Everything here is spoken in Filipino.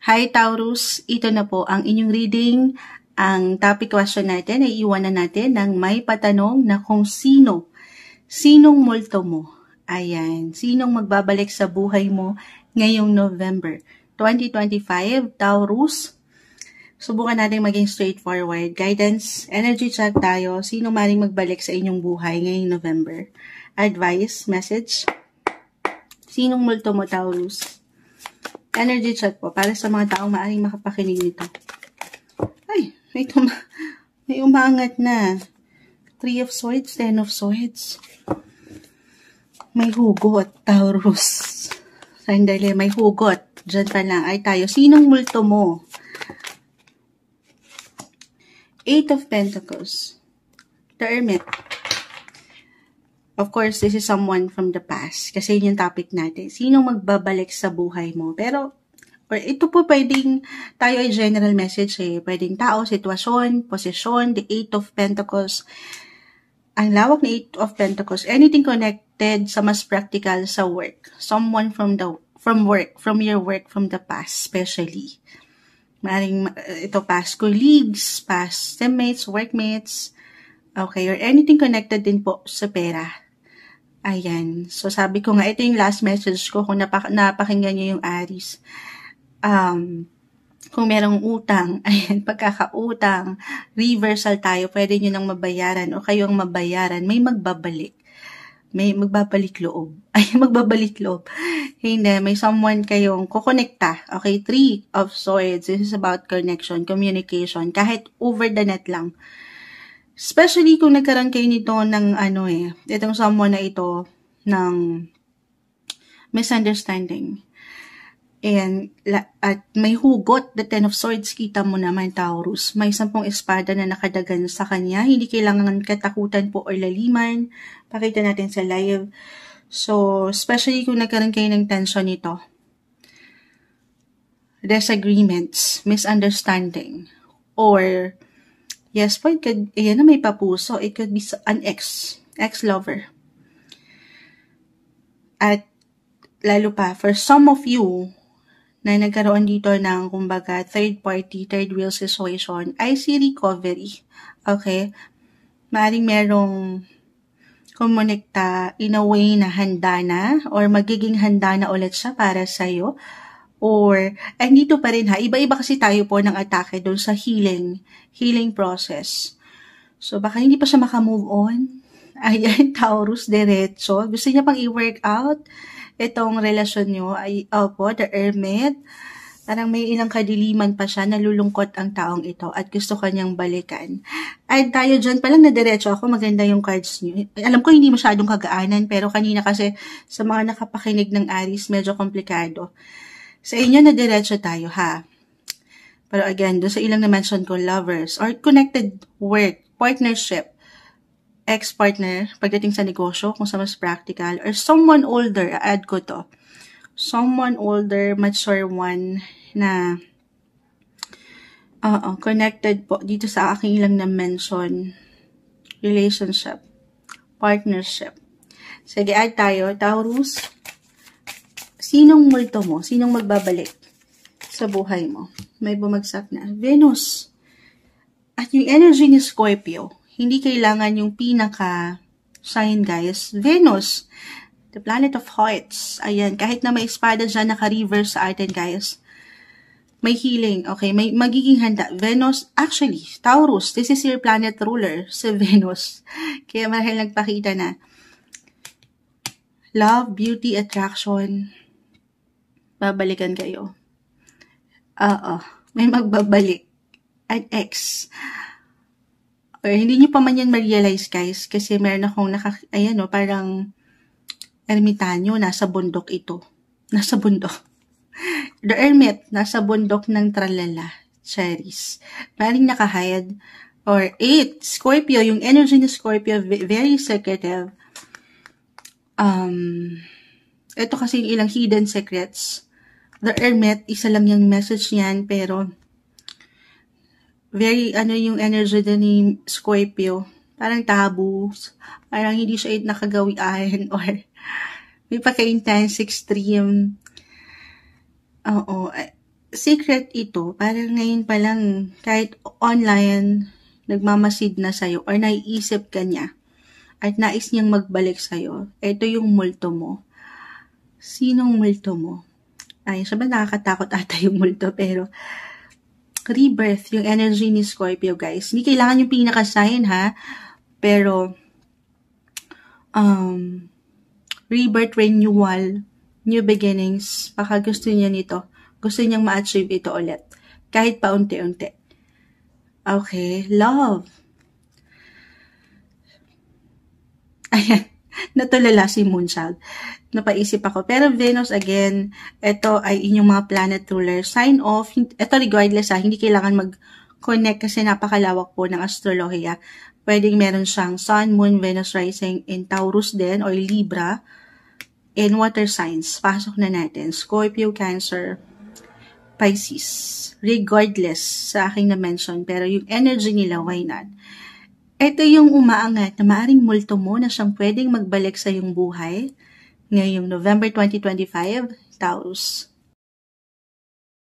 Hi Taurus, ito na po ang inyong reading. Ang topic question natin ay iwanan natin ng may patanong na kung sinong multo mo. Ayan, sinong magbabalik sa buhay mo ngayong November 2025, Taurus. Subukan natin maging straightforward. Guidance, energy check tayo. Sino maring magbalik sa inyong buhay ngayong November? Advice, message. Sinong multo mo, Taurus? Energy check po para sa mga taong maaaring makapakinig nito. Ay, may umangat na. 3 of Swords, 10 of Swords. May hugot, Taurus. Sandali, may hugot. Diyan pa lang. Ay tayo, sinong multo mo? 8 of Pentacles. The Hermit. Of course, this is someone from the past. Kasi yun yung topic natin. Sinong magbabalik sa buhay mo? Pero, ito po pwedeng, tayo ay general message eh. Pwedeng tao, sitwasyon, posisyon, the 8 of Pentacles. Ang lawak na 8 of Pentacles, anything connected sa mas practical sa work. Someone from your work, from the past, especially. Maring ito past colleagues, past teammates, workmates, okay, or anything connected din po sa pera. Ayan. So, sabi ko nga, ito yung last message ko kung napakinggan nyo yung Aries. Kung merong utang, ayan, pagkakautang, reversal tayo, pwede nyo nang mabayaran o kayo ang mabayaran, may magbabalik. May magbabalik loob. Ay, magbabalik loob. Hindi, may someone kayong kukonekta. Okay, 3 of Swords. This is about connection, communication, kahit over the net lang. Especially kung nagkaroon kayo nito ng itong someone na ito ng misunderstanding. At may hugot, the 10 of Swords, kita mo naman, Taurus. May 10 espada na nakadagan sa kanya. Hindi kailangan katakutan po o laliman. Pakita natin sa live. So, especially kung nagkaroon kayo ng tension nito. Disagreements, misunderstanding, or yes, po, yan na may papuso. It could be an ex-lover. At lalo pa, for some of you na nagkaroon dito ng, kumbaga, third party, third wheel situation, I see recovery. Okay? Maaaring merong kumonekta in a way na handa na, or magiging handa na ulit siya para sa'yo. Or, dito pa rin ha, iba-iba kasi tayo po ng atake doon sa healing process. So, baka hindi pa siya makamove on. Ayan, Taurus, diretso. Gusto niya pang i-work out itong relasyon nyo. The Hermit. Parang may ilang kadiliman pa siya, nalulungkot ang taong ito at gusto kanyang balikan. Ay, tayo dyan palang na diretso ako, maganda yung cards nyo. Alam ko hindi masyadong kagaanan, pero kanina kasi sa mga nakapakinig ng Aries, medyo komplikado. Sa inyo na diretso tayo, ha? Pero again, doon sa ilang na-mention ko, lovers, or connected work, partnership, ex-partner, pagdating sa negosyo, kung sa mas practical, or someone older, add ko to. Someone older, mature one, na connected po dito sa aking ilang na-mention, relationship, partnership. Sige, add tayo, Taurus. Sinong multo mo? Sinong magbabalik sa buhay mo? May bumagsak na. Venus. At yung energy ni Scorpio, hindi kailangan yung pinaka-sign, guys. Venus. The planet of hearts. Ayan, kahit na may espada dyan naka-reverse sa atin, guys. May healing. Okay, may magiging handa. Venus, actually, Taurus, this is your planet ruler, si Venus. Kaya marahil nagpakita na. Love, beauty, attraction. Babalikan kayo. May magbabalik. An ex. Or hindi nyo pa man yan ma-realize, guys, kasi meron akong parang ermitanyo, nasa bundok ito. Nasa bundok. The Hermit, nasa bundok ng tralala. Cherries. Maring nakahide. Or 8, Scorpio, yung energy ni Scorpio, very secretive. Ito kasi yung ilang hidden secrets. The Hermit, isa lang yung message niyan, pero very, yung energy din ni Scorpio. Parang taboo. Parang hindi siya nakagawian or may pagka-intense, extreme. secret ito, parang ngayon pa lang, kahit online, nagmamasid na sa'yo or naiisip ka niya at nais niyang magbalik sa'yo, ito yung multo mo. Sinong multo mo? Ay, sabi nakakatakot ata yung multo, pero rebirth, yung energy ni Scorpio, guys. Hindi kailangan yung pinaka-sign, ha? Pero, rebirth, renewal, new beginnings, baka gusto niya nito. Gusto niyang ma-achieve ito ulit. Kahit paunti-unti. Okay, love. Ayan, natulala si Moonchild. Napaisip ako. Pero Venus, again, ito ay inyong mga planet ruler. Sign off. Ito regardless, hindi kailangan mag-connect kasi napakalawak po ng astrolohiya. Pwedeng meron siyang Sun, Moon, Venus rising in Taurus din or Libra. In water signs, pasok na natin. Scorpio, Cancer, Pisces. Regardless sa aking na-mention, pero yung energy nila, why not? Ito yung umaangat na maaring multo mo na siyang pwedeng magbalik sa iyong buhay ngayong November 2025, Taurus.